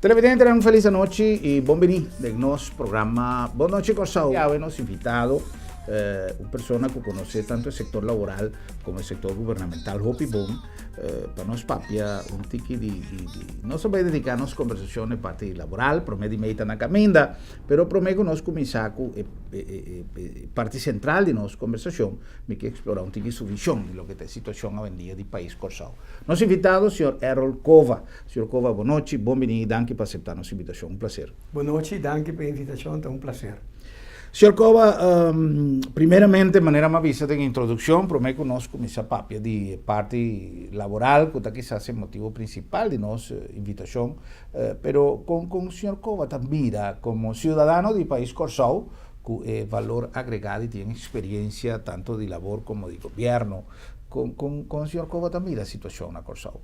Televidente, uma feliz noite e bem-vindo ao nosso programa Boa Noite Corsao. Hoje nos invitado uma pessoa que conhece tanto o setor laboral como o setor governamental, Hopi Bom, para nós papia tique de nós vai dedicar nossa conversação na parte laboral, promete meita na caminda, pero promete nós começar com parte central de nossa conversação, me que explorar tique sua visão de lo que é a situação hoje em dia do país Corsao. Nosso invitado, o Sr. Errol Cova. Sr. Cova, boa noite, bem-vindo e danke por aceitar nossa invitação, um prazer. Boa noite, danke pela invitação, é um prazer. Sr. Cova, primeiramente, de maneira mais vista de introdução, prometo que nós começamos a papia de parte laboral, que quizás é o motivo principal de nossa invitação, pero com o Sr. Cova também, como cidadão do país Corsao, que é valor agregado e tem experiência tanto de labor como de governo, com o Sr. Cova também a situação na Corsao.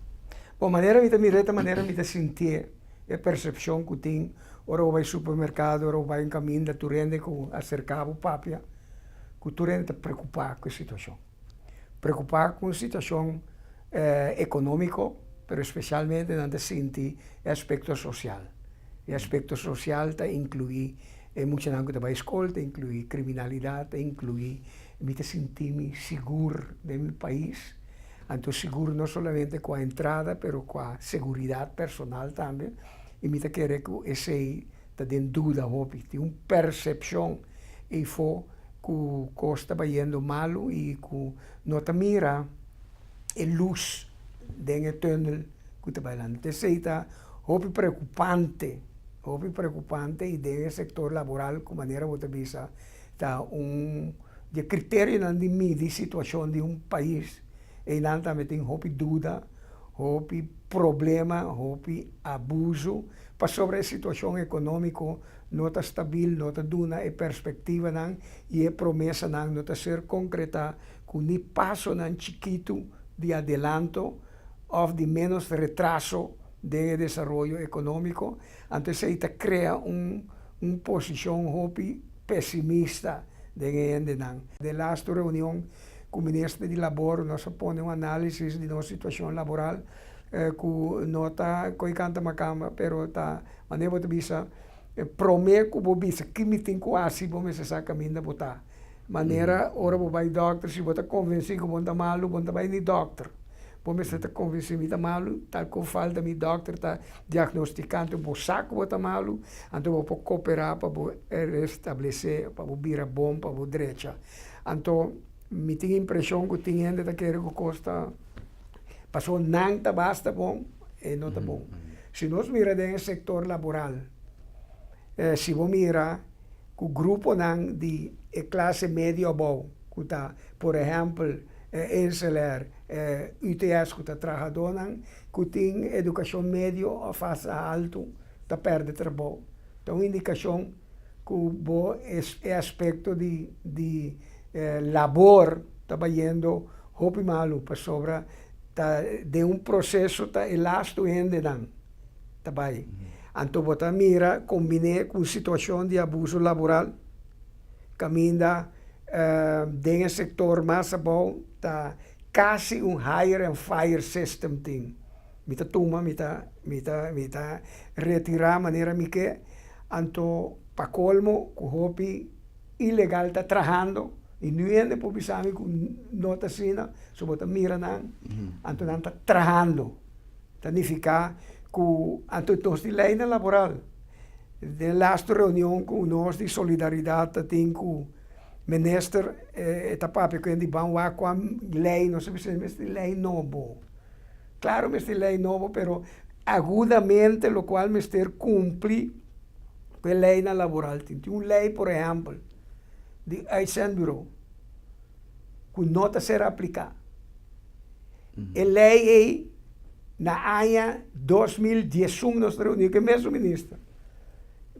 Bom, maneira me sentir a percepção que tem. Ora vai ao supermercado, ora vai em caminho da turende com acercar o papia, que o turende está preocupado com a situação. Preocupado com a situação econômica, mas especialmente não sente o aspecto social. O aspecto social está incluir muita gente que vai à escola, está incluir criminalidade, está incluir me sentir seguro no meu país. Então seguro não somente com a entrada, mas com a segurança personal também. E me querer que esse está em dúvida, tem uma percepção e foi que o costa vai indo mal e que não está mira a luz dentro do túnel que está bailando. Então, está preocupante e dentro do setor laboral, de maneira que você está de critério de medir a situação de um país e não também tem dúvida, problema, abuso, para sobre a situação econômica não está estável, não está dando a perspectiva não, e a promessa não está ser concreta, com um passo não chiquito de adelanto ou de menos retraso de desenvolvimento econômico, então isso cria uma posição pessimista de não. De last reunião com o ministro de Labor, nós fazemos análise de nossa situação laboral, que não está com canta macama, pero está maneira de bisa prometo que bisa que me tem quase bom me se caminho da botar maneira ora vou vai doctor se botar convencer que bom tá malo bom tá vai ni doctor bom me se tá convencer me tá malo tal com falta mi doctor tá diagnosticando bom saco bom tá malo então vou cooperar para restabelecer para vir bom para o direita então me tem impressão que tem ainda tá querer que costa passou não tá basta bom e não tá bom. Se nós miramos no setor laboral, se vamos mirar o grupo não de classe média bom, que está, por exemplo, Enceler, UTS que está trabalhando não, que tem educação média ou faixa alto, está perdendo trabalho. Então, indicação que o aspecto de labor está indo roupa malo para sobre de um processo tá elasto ainda não tá bem então você mira combine com situação de abuso laboral caminha dentro do setor mais bom tá quase hire and fire system tem mita toma mita retirar maneira que então para colmo o hopi ilegal tá trabalhando e não é por pensar que não está assim, só você mira não, então não está trabalhando, significa que então nós de lei laboral, de last reunião com nós de solidariedade tem que o ministro está papel que vão lá com a lei, não sei se é lei novo, claro, mas é lei novo, pero agudamente, o qual ministro cumpre com a lei laboral, tem uma lei, por exemplo, de Eisenbureau, que não está sendo aplicada. A lei é, na ano 2011, nós reunimos com o mesmo ministro,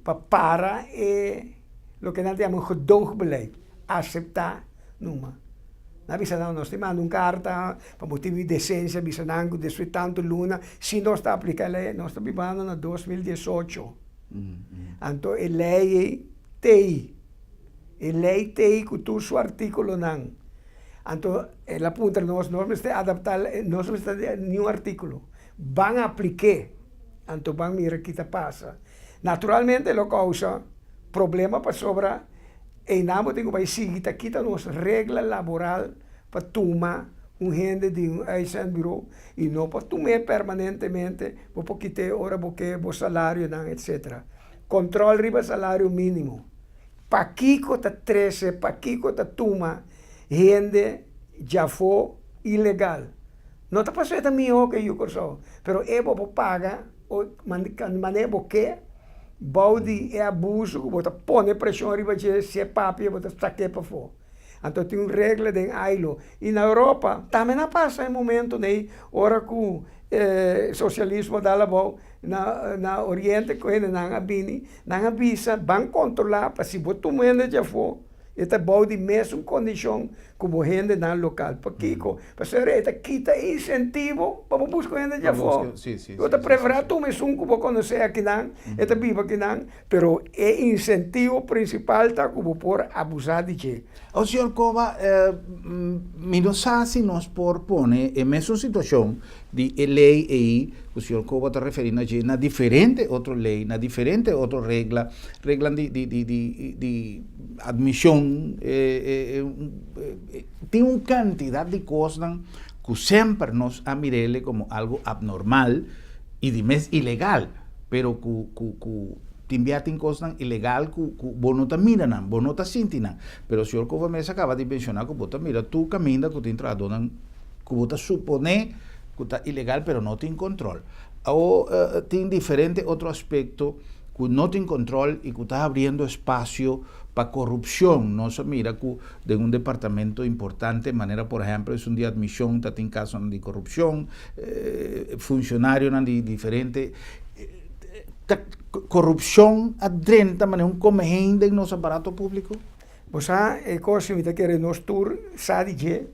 para o que nós chamamos de gedoogbeleid, aceitar numa. Nós temos carta para motivo de decência, avisando que depois de tanto luna, se nós está aplicando a lei, nós estamos vivendo na 2018. Anto lei TI. Lei TI que tu su artículo nan. Anto la punta nós me está adaptar, nós me está nenhum artículo. Van a aplicar. Anto van mira que te passa. Naturalmente lo causa problema para sobra e namo tenho vai seguir tá quita nos regra laboral para tomar gente de bureau e não para tomar permanentemente porque te hora porque o salário não etc. Control riba salário mínimo. Paquico tá 13, paquico tá toma gente já foi ilegal. Não tá passando a mim que eu corso, pero vou paga o mané porque balde é abuso, bota põe pressão riba de se papi, bota saque para fora. Então tem uma regra de ailo. E na Europa também não passa em momento nem ora com socialismo da labor na Oriente com ele não abini, não avisa, vão controlar para se botar um já for. Esta balde mesmo condição como gente na local. Porque para ser esta quita incentivo para buscar gente já for. Eu te prefiro tu mesmo como conhecer aqui não, esta viva aqui não, pero é incentivo principal tá como por abusar de che. O senhor Cova, me não sabe se nos propõe a mesma situação de lei aí, o senhor Cova está referindo a na diferente outra lei, na diferente outra regra de admissão, tem uma quantidade de coisas que sempre nos amirele como algo abnormal e de mes ilegal, pero que tem coisas ilegal que você não está mirando, você não está sentindo. Pero o senhor Cova Mesa acaba de mencionar que você mira, tu caminha que tem entrado, que você supõe que está ilegal, pero não tem controle. Ou tem diferente outro aspecto que não tem controle e que está abrindo espaço para corrupção. Nós mira que de um departamento importante, de maneira, por exemplo, é um de admissão, tem casos de corrupção, funcionários de diferente. Corrupção adrenta, mas não come ainda em nosso aparato público? Você é coisa que quer nós tour, sabe que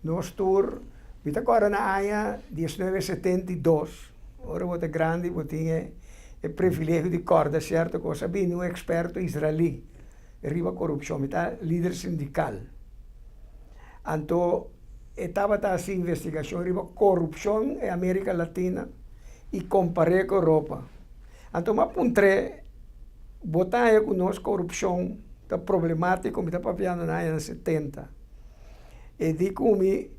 nós tour, vita agora na área 1972, ora você grande, você tinha o privilégio de corda, certo? Cosa bem, um experto israeli, arriba corrupção, vita líder sindical. Então, estava essa investigação, arriba corrupção em América Latina e comparei com a Europa. Então, me apontei, botar conosco corrupção, tá problemático, me está papiando na anos 70. E digo me,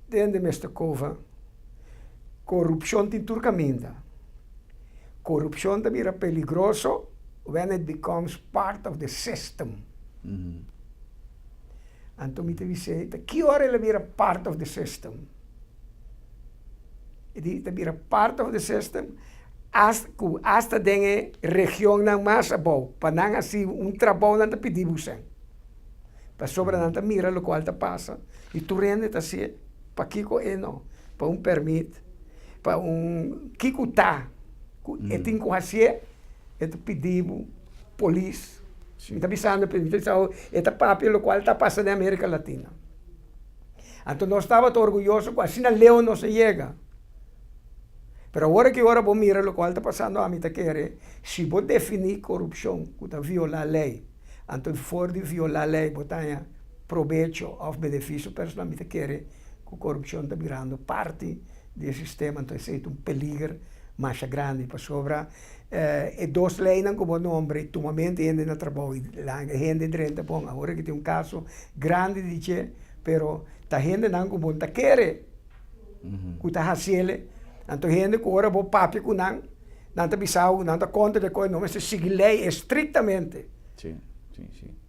dentro desta cova, corrupção tem tudo caminho. Corrupção também é peligroso when it becomes part of the system. Então, me disse, que hora ele vira part of the system? E diz, vira part of the system, hasta dengue região não mais bom, para não assim trabalho não te pedimos para sobra não te mira o qual te passa e tu rende te assim para Kiko não, para permit, para Kiko tá, e tem que fazer, e te pedimos polícia, e te avisando esta papel o qual está passando na América Latina. Então nós estava orgulhoso que assim a Leão não se chega. Pero agora que vou mirar o qual está passando a mim, se vou definir corrupção, que está violar a lei, então for de violar a lei, botar proveito ou benefício pessoal, me quer que a corrupção está virando parte do sistema, então é um peligro mais grande para sobrar. E duas leis não como nome, tomamente gente no trabalho, gente dentro bom, agora que tem um caso grande de che, pero a gente não como está quer, que está fazendo. Então, gente que agora vou papi com não está bisau, não está conta de coisa, não, mas se seguir lei estritamente. Sim.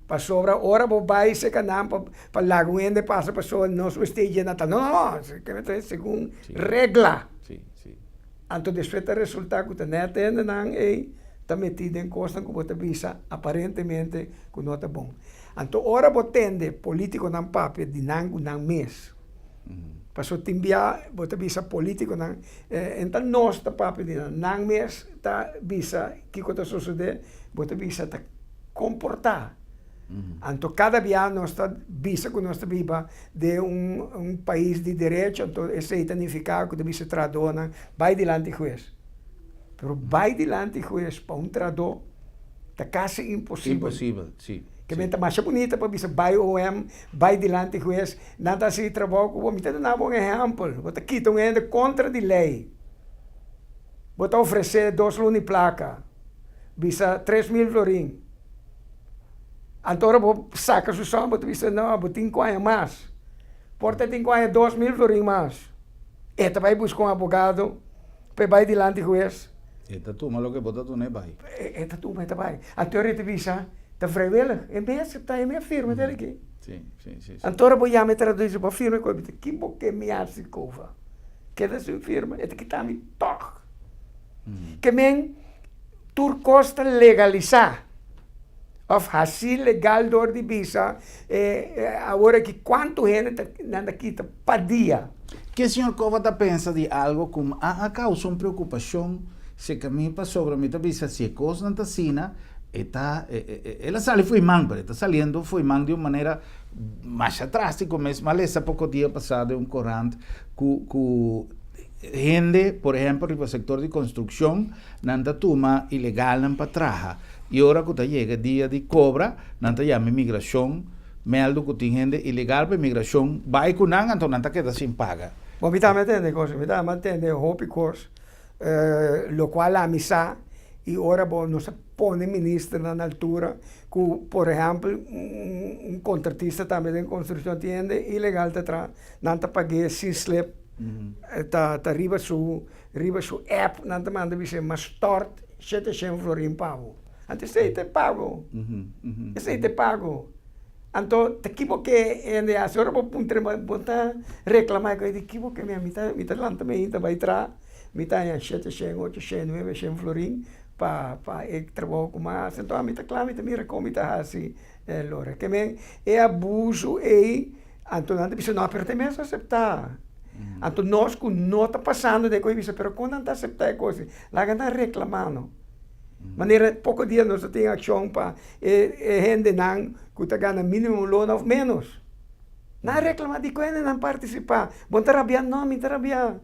Para sobra, agora vou vai se canam para lago gente passa para só não se esteja nada. Não, segundo regra. Sim. Então, depois o resultado que não atende não está metido em costa que você visa aparentemente que não está bom. Então, agora vou tende político não papi de não mês. Passou timbia, bota visa político não, então nós está papo de não mês tá visa que coisa sucede, bota visa tá comportar. Então cada dia nós está visa que nós está viva de país de direito, então esse é significado que visa tradona vai diante juiz. Pero vai dilante juez para um tradutor, tá quase impossível. Impossível, sim. Que mente mais bonita para bisa vai OM, vai dilante juez, nada assim trabalho com me dá um exemplo. Você quita ende contra de lei. Você oferecer 2 lunes placa, bisa 3.000 florim. Agora você saca sua som, você bisa não, você tem coisa mais. Porta tem coisa 2.000 florim mais. Eta vai buscar advogado, vai dilante juez. Eta toma lo que bota tu ne vai. Eta toma, eta vai. A teoria te visa, te vrijwillig. En mij acceptar, en mij firma, tel ik. Sim, sim, sim. Antora vou já me traduzir para firma, que bom que me hace cova. Que da sua firma, é que tá me toch. Que men tur costa legalizar. Of hasi legal door de visa, agora que quanto gente nanda quita pa dia. Que o senhor Cova pensa de algo como a causa uma preocupação se caminha para sobre a visa se a coisa não está sina ela sale foi man, está saliendo foi man de uma maneira mais atrás, como mesmo essa pouco dia passado um corante com gente, por exemplo, no sector de construção, não toma ilegal não para trás. E agora que chega dia de cobra, não chama imigração, meldo que tem gente ilegal para imigração, vai com não, então não queda sem paga. Bom, me está metendo coisa, me está metendo hope course, lo qual a misa e ora bom nos põe ministro na altura, que por exemplo contratista também em construção tiende ilegal te tra, não te pague sem slip, tá riba su app, não te manda você mas tort 700 florim pago. Antes sei te pago, sei te pago. Então, te equivoquei em a senhora botar reclamar que eu equivoquei minha mita lanta me ainda vai tra, mita em 700, 800, 900 florim para trabalho com mais. Então, a mita clama, mita mira como mita assim, lora. Que men é abuso e então não precisa não apertar mesmo aceitar. Então nós que não está passando de coisa, pero quando não está aceitar coisa, lá que está reclamando. Maneira pouco dia nós temos ação para gente não que está ganhando mínimo loan ou menos. Não reclamar de coisa não participar. Bom trabalhar não, me trabalhar.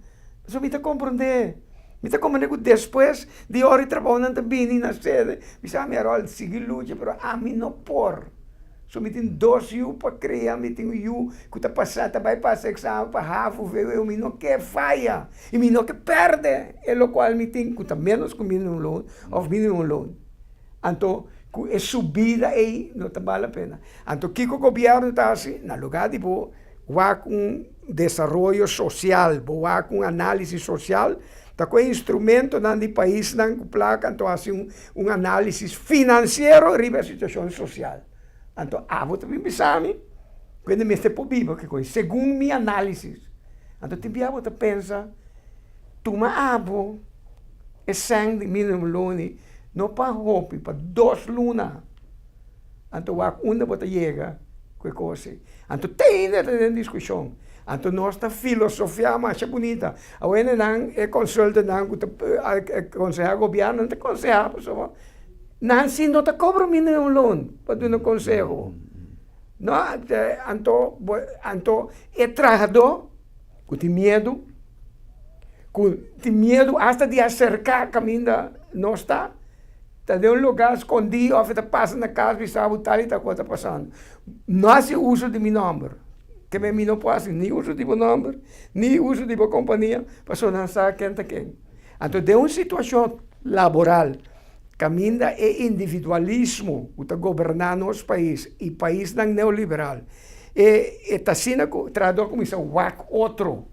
Só me compreender. Me compreender que depois de hora de trabalho não está bem na sede. Me sabe minha rol seguir luta, pero a mim não por. So me tem 2 anos para criar, me tem 1 ano que está passando, vai passar exame para Rafa, eu me não quer falha, e me não quer perde, é o qual me tem que está menos que o mínimo loan, ou mínimo loan. Então, é subida aí, não está vale a pena. Então, o que o governo está assim, no lugar de boa com desenvolvimento social, boa com análise social, está com instrumento no país, não placa, então assim análise financeiro sobre a situação social. Então, vou também pensar, quando me estou por vivo, que coisa, segundo minha análise. Então, te vou pensar, toma abo, é sangue de mínimo lune, não para roupa, para 2 lunas. Então, onde você chega, que coisa. Então, tem discussão. Então, nossa filosofia mais bonita. Agora, não é consulta, não é aconselhar o governo, não é aconselhar a pessoa. Não, se não te cobra o mínimo loan, para tu não consegue. Não, então, é trabalhador, que tem medo até de acercar o caminho da não está. Está de um lugar escondido, ou está passando na casa, e sabe o tal e está passando. Não se uso de meu nome. Que me não pode, nem uso de meu nome, nem uso de minha companhia, para não saber quem está quem. Então, de uma situação laboral, caminha é individualismo que está governando os países, e país não neoliberal. E está sendo traduz como isso, outro.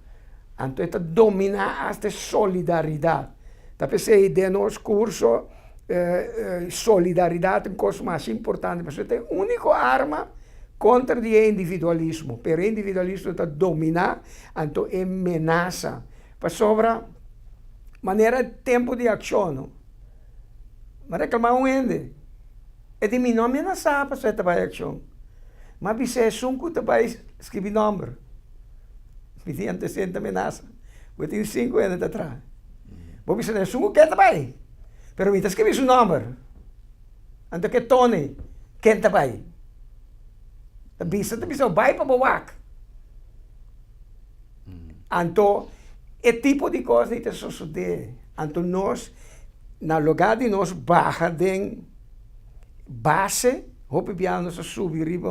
Então, está dominar esta solidariedade. Está pensando de nosso curso, solidariedade é uma coisa mais importante, mas é a única arma contra o individualismo. Pero o individualismo está dominar, então é ameaça. Para sobra maneira tempo de ação. Mas reclamar ende. É de mim não ameaçar para você trabalhar ação. Mas você é que você vai escrever nome. Me tem antecedente ameaça. Eu tenho 5 anos atrás. Você é sunco que trabalha. Pero me escrever seu nome. Então que Tony, quem trabalha? Bisa vai para Boac. Então, é tipo de coisa que sucede. Então, nós na lugar de nós baja de base, hope piano nós subir riba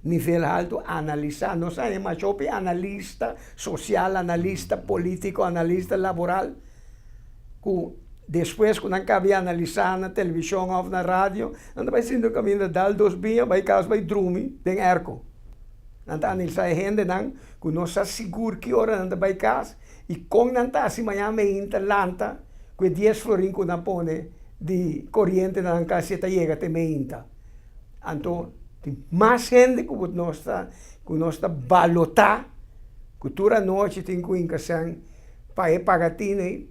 nível alto, analisar, nós é mais hope analista social, analista político, analista laboral, que depois quando acaba analisar na televisão ou na rádio, anda vai sendo caminho dal dos dias, vai caso vai dormir, tem erco. Anda analisar gente não, que nós seguro que hora anda vai casa, e com nanta assim manhã me intalanta, que 10 florin que não põe de corrente na casa está chega até me inta. Então, tem mais gente que nós está balotar, que toda noite tem que encaixar para pagar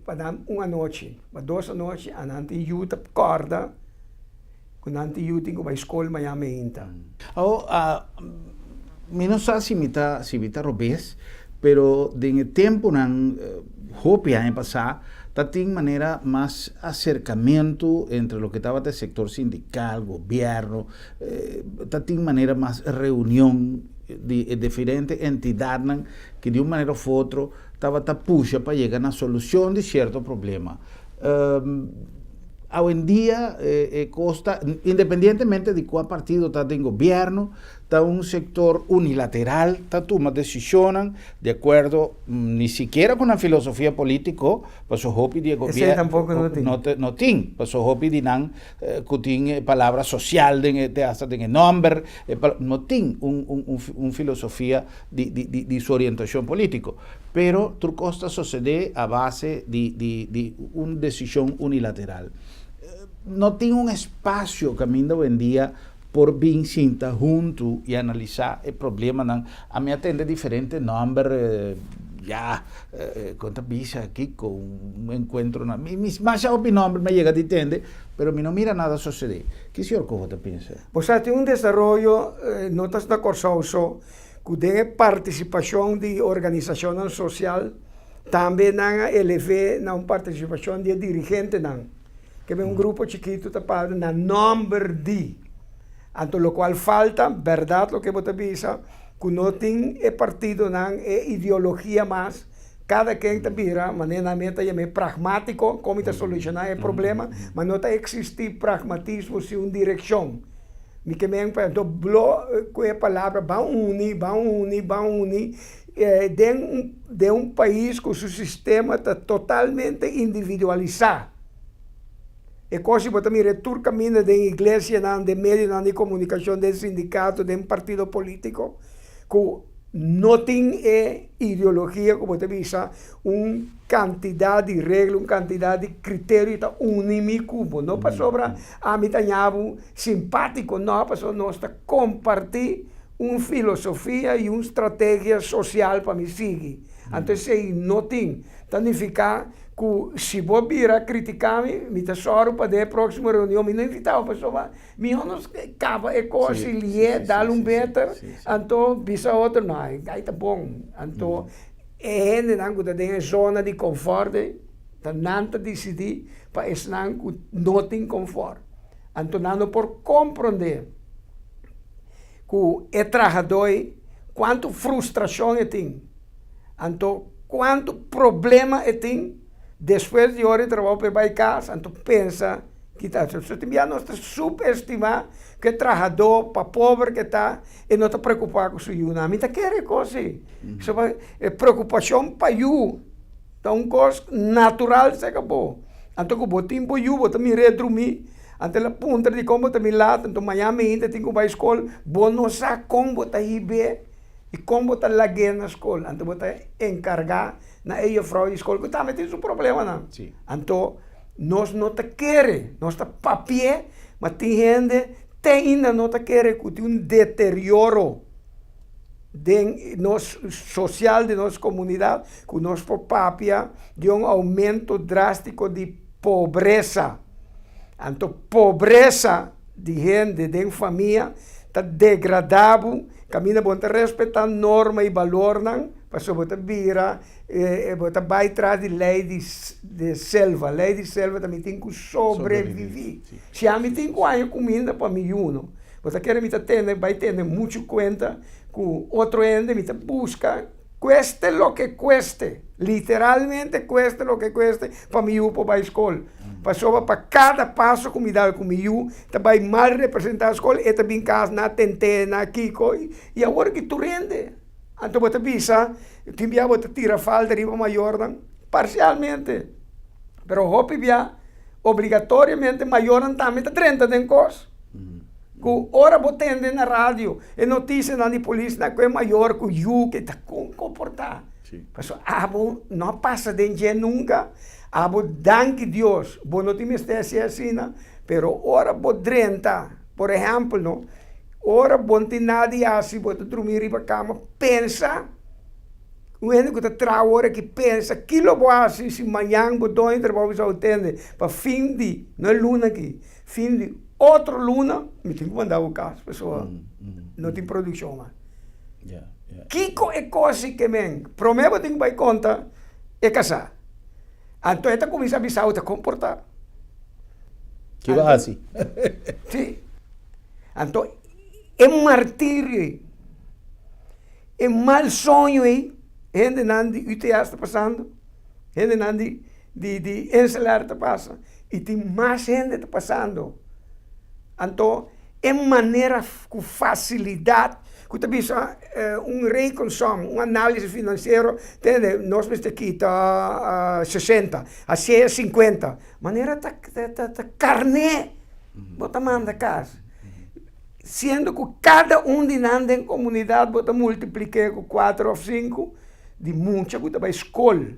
para dar uma noite, para 2 noites, a gente ajuda corda, que a gente ajuda que vai escola amanhã me inta. Não sei se me robês, pero de tempo não hope a passar, tem maneira mais acercamento entre o que estava do setor sindical, governo, tem maneira mais reunião de diferentes entidades que de uma maneira ou outra estava puxa para chegar na solução de certo problema. Hoje em dia, costa, independentemente de qual partido está em governo, está um setor unilateral, está tomando decisões de acordo, nem sequer com a filosofia política, para o hopi de governo. Esse tampouco não tem. Não tem, para o hopi de não, que tem palavra social, tem nome, não tem uma filosofia de sua orientação política. Pero, tudo costa suceder a base de uma decisão unilateral. Não tem um espaço que ainda hoje em dia por vir sentar junto e analisar o problema. Não. A minha atende diferente número, conta bisa aqui com um encontro. Mas já o nome me chega de entender, mas não mira nada suceder. Que senhor que você pensa? Você tem desenvolvimento, notas da Corsoso, que tem participação de organização social, também não eleve na participação de dirigente não. Que é um grupo chiquito tapado na número de. Então, o qual falta, verdade, o que você pensa, que não tem partido, não é ideologia mais. Cada quem está vira, maneiramente, é pragmático, como está solucionar o problema, mas não está existir pragmatismo sem uma direção. Me que me então, com a palavra, vão unir, de um país que o seu sistema está totalmente individualizado. E coisa que também retorna caminho da igreja, de meio de comunicação, de sindicato, de um partido político, que não tem ideologia, como você diz, uma quantidade de regras, uma quantidade de critérios único. Não para sobra a mim simpático, não para sobra nós compartilhar uma filosofia e uma estratégia social para me seguir. Então, se não tem, significa que se vou vir a criticar-me, me tesoro para a próxima reunião, me não invitava para pessoa, me não acaba e coisa, ele dá better, então, bisa outro, não, aí tá bom, então, é gente que tem zona de conforto, tá nanta decidir para esse que não tem conforto, então, não por compreender que é trabalhador, quanto frustração tem, então, quanto problema tem. Depois de hora de trabalho para ir casa, então pensa que está, se você não está subestimar que trabalhador para pobre que está e não está preocupado com sua vida. A mim está querendo coisa. Isso é preocupação para you. Então, uma coisa natural se acabou. Então, que o tempo you, você me redormir. Então, a ponta de como você me lata, então, amanhã me ainda tem que ir para a escola, você não sabe como você ir e como você lagueia na escola. Então, você encargar na ella fraude escola, que também tem um problema, não? Sim. Então, nós não te queremos, nós está papier, mas tem gente que ainda não te quer, que tem um deterioro de nosso social de nossa comunidade, que nós por papia de um aumento drástico de pobreza. Então, pobreza de gente, de família, está degradado, caminha bom, respeitar norma e valor, não? Para você vira, você vai atrás de lei de selva. Lei de selva também tem que sobreviver. Se a mim tem que comida para mim, você quer me ter, vai ter muito conta que outro ende me busca, cueste lo que cueste. Literalmente cuesta lo que cueste para mi para ir a escola. Passou para cada passo que me dá comigo, também mal representar a escola, e também casa na tente, na Kiko, e agora que tu rende. Então você pensa, tu enviava você tira falta de uma Jordan, parcialmente. Pero hopi via, obrigatoriamente maior também 30 tem coisa. Que ora botende na rádio, e notícia na polícia, que é maior que o que está comportar. Passou, não passa de dia nunca. Abo, danke Deus, bo não tinha esteja assim, pero ora bo 30, por exemplo, no, ora bo não tem nada assim, bo dormir para cama, pensa, o único que tra hora que pensa, aquilo bo assim, se amanhã bo tô entre bo bisa atende, para fim de, não é luna aqui, fim de outro luna, me tem que mandar o caso, pessoal, não tem produção, mas. Kiko é coisa que men, prometo tem que vai conta, é casar. Então, esta começa a visar a comportar. Que vai assim? Sim. Então, é martírio. É mal sonho aí. Gente não de UTA está passando. Gente não de encelar está passando. E tem mais gente está passando. Então, é maneira com facilidade. Quando você reconsumo, análise financeira, nós temos aqui 60, a 50. Maneira tá carne, bota manda casa. Sendo que cada de nós em comunidade bota multiplicar com 4 ou 5, de muita que vai escola,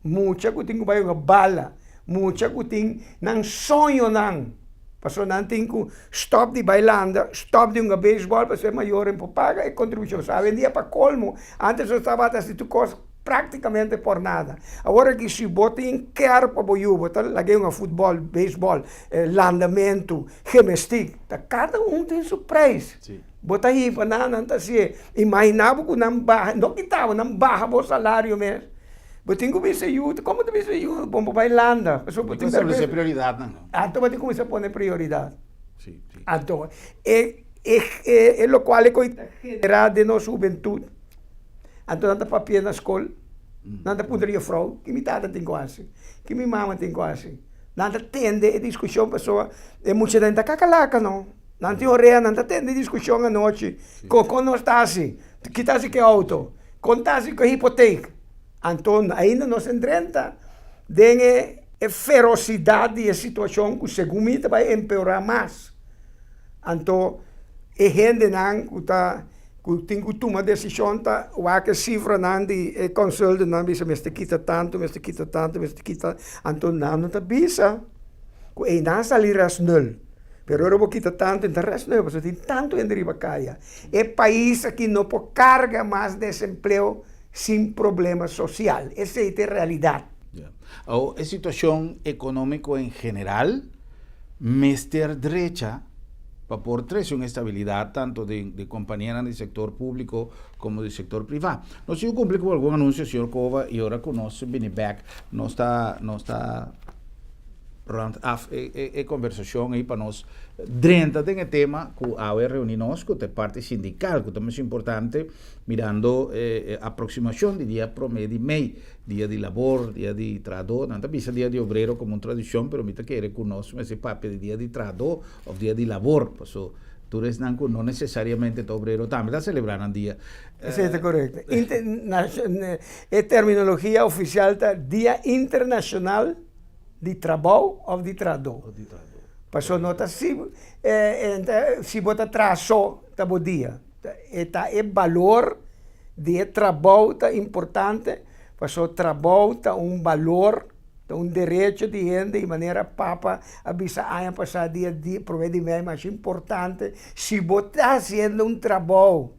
muita que tem vai uma bala, muita que tem não sonho não. Passou não tem que stop de bailando, stop de beisebol para ser maior em paga e contribuição. Sabe, dia para colmo, antes eu estava assistindo coisas praticamente por nada. Agora que se bota em quer para boiú, bota lá um futebol, beisebol, landamento, gimnastica, cada tem seu preço. Bota aí para nada, assim, imaginava que não quitava, não barra o salário mesmo. Eu tenho que ver ajuda, como tu vê ajuda, bom, para Irlanda. Tem que estabelecer prioridade, não? Então, você começa a pôr prioridade. Sim. Então, é o qual é que gerar de nossa juventude. Então, não papel na escola, não poderia fraude, que me tata tem quase, que minha mama tem quase. Não tende a discussão, pessoa, é muita gente cacalaca, não. Não tem orelha, não tende a discussão à noite. Com nós está assim, que está assim que auto, contasse com hipoteca. Então, ainda não se entrenta, tem a ferocidade e a situação que, segundo mim, vai empeorar mais. Então, a gente não tem que tomar decisão, o que cifra não de consulta, não bisa, me quita tanto, então não está bisa. E não sair as nul. Pero eu vou quitar tanto, então resto não, porque tem tanto em deriva caia. É país que não pode carga mais desemprego sem problema social. Essa é a realidade. A situação econômica em geral, mester derecha, para por trazer uma estabilidade tanto de companhias do setor público como do setor privado. Nós eu cumpri com algum anúncio, senhor Cova, e agora conosco, Biniback, nós está round af conversação aí para nós dentro do tema que há reuniões com a parte sindical, que também é importante, mirando a aproximação de dia promedio de mês, dia de labor, dia de trabalho, não está dia de obreiro como uma tradição, mas me quer conosco esse papel de dia de trabalho ou dia de labor, então tu não necessariamente o obreiro também está celebrando um dia. Isso é correto. É terminologia oficial, Dia Internacional de trabalho ou de trabalho. Passou nota se bota traço tá bom dia. É valor de trabalho tá importante. Passou trabalho tá valor, tá direito de gente de maneira papa avisa a passar dia provavelmente mais importante. Se bota fazendo trabalho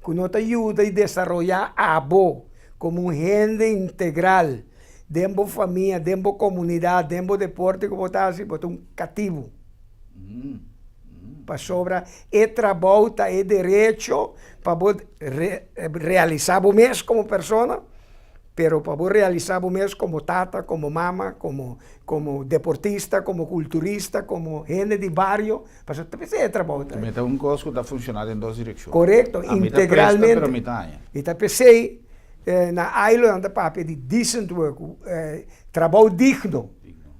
que não te ajuda a desenvolver como gente integral. Dentro família, dentro comunidade, dentro deporte, como está assim, botou cativo. Para sobra, é trabalho, é direito para realizar o mesmo como pessoa, pero para realizar o mesmo como tata, como mama, como deportista, como culturista, como gente de barrio, para isso é trabalho. Também um coisa que está funcionando em duas direções. Correto, integralmente. Presta, e pensei, na island da papi de decent work, trabalho digno.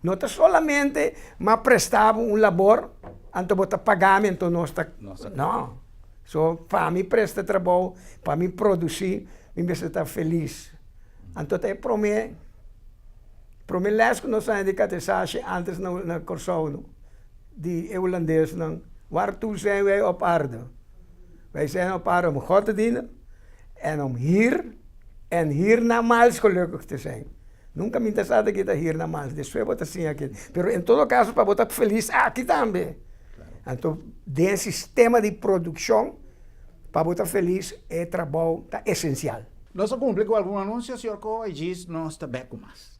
Não é solamente mas prestava labor, então botar pagamento nossa. Não. So, para mim presta trabalho, para mim produzir, me estar feliz. Então para mim les que nós ainda catesagem antes na Corsão, de holandês não, waartoe zijn wij op aarde? Wij zijn op aarde om God te dienen en om hiernamaals gelukkig te zijn. Nunca me interessava que está hiernamaals, después botar assim aqui. Pero em todo caso, para botar feliz aqui também. Então, desse sistema de produção, para botar feliz, é trabalho tá essencial. Nós cumprimos com algum anúncio, senhor Coa, e diz, nós está bem com mais.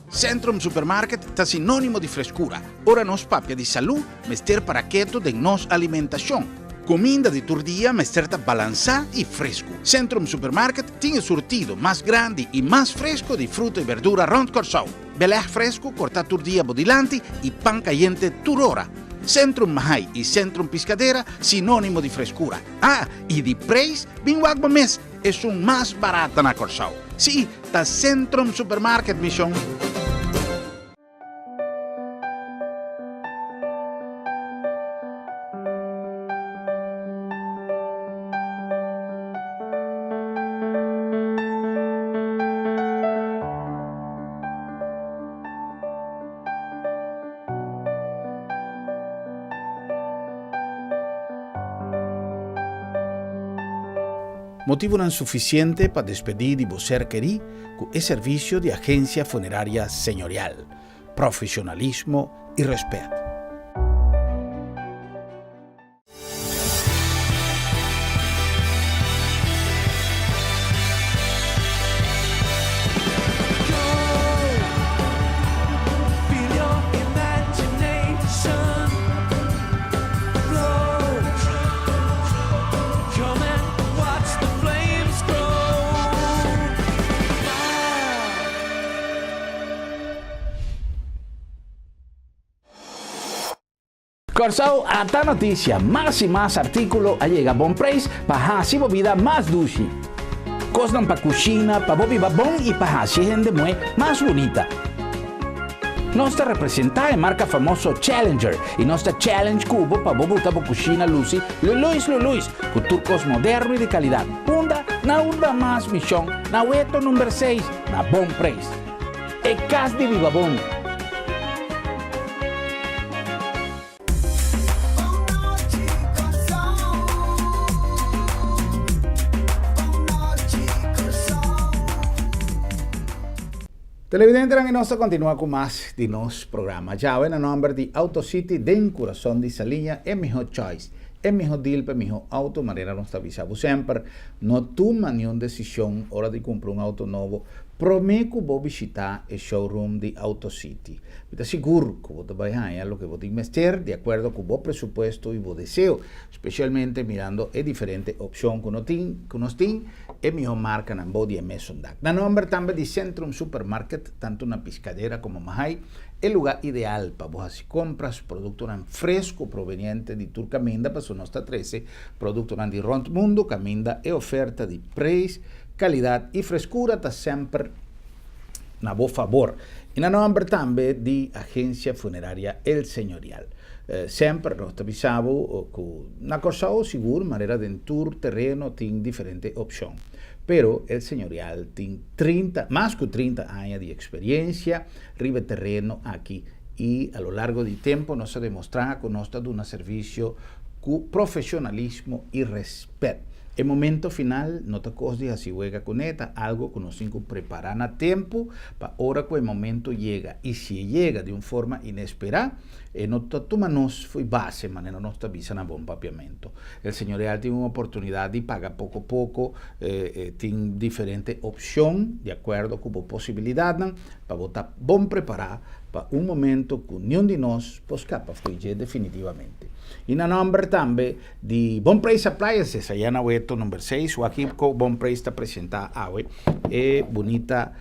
Centrum Supermarket está sinônimo de frescura. Ora nos papia de saúde, mester paraqueto de nos alimentação. Comida de todo dia, mester tá balançado e fresco. Centrum Supermarket tem o surtido mais grande e mais fresco de fruta e verdura rond Corsão. Belé fresco, corta todo dia bodilante e pan caliente toda hora. Centrum Mahai e Centrum Piscadeira, sinônimo de frescura. Ah, e de preço, bem água mês, é um mais barato na Corsão. Sim, tá Centrum Supermarket, Mission. Motivo não suficiente para despedir de você querer com o serviço de agência funerária senhorial, profissionalismo e respeito. Corsão, ata notícia, mais e mais artículo llega a bom preço para a sua vida mais doce. Costam para cozinha, para viver bom e para a gente mais bonita. Nossa representante é a marca famosa Challenger e nossa Challenge Cubo para botar para cozinha Lucy, Luluis, com turcos modernos e de qualidade. Punda, na urba mais missão, na Weto número 6, na bom preço. É casa de viva bom. Televidente, nós continuamos com mais de nosso programa. Já é no nome de AutoCity, den coração de Salinha, é melhor choice. É melhor deal para melhor auto, maneira nós avisamos sempre. Não toma nenhuma decisão hora de comprar auto novo. Prometo que vou visitar o showroom de AutoCity. Estou seguro que vou trabalhar em algo que vou investir de acordo com o meu presupuesto e o desejo, especialmente mirando a diferente opção que nós temos, é melhor marca na body Mason Dac. Na nome também de Centrum Supermarket, tanto na Piscadeira como Mahai, é o lugar ideal para você comprar produtos frescos provenientes de Turcaminda, para o nosso 13, produtos de Rond Mundo, Caminda e oferta de preço, qualidade e frescura está sempre na bom favor. E na nome também de agência funerária El Señorial. Sempre nós avisamos que na Corsão seguro, maneira de tour terreno tem diferente opção. Pero El Señorial tem mais que 30 anos de experiência, ribe terreno aqui. E a lo largo do tempo nós demonstramos que nós damos um serviço com profissionalismo e respeito. El momento final, no te costes así juega con esta, algo que nos tenemos que preparar a tiempo para ahora que el momento llega. Y si llega de una forma inesperada, no tomamos fue base, manera no te avisa a buen papiamento. El señorial tiene una oportunidad de pagar poco a poco, tiene diferentes opciones, de acuerdo con la posibilidad, para estar buen preparado para un momento que ninguno de nosotros pues capa fluye definitivamente. Y na nombre también de Bon Praise Appliances, allá en Aweto número 6, o aquí con Bon Praise está presentada hoy, bonita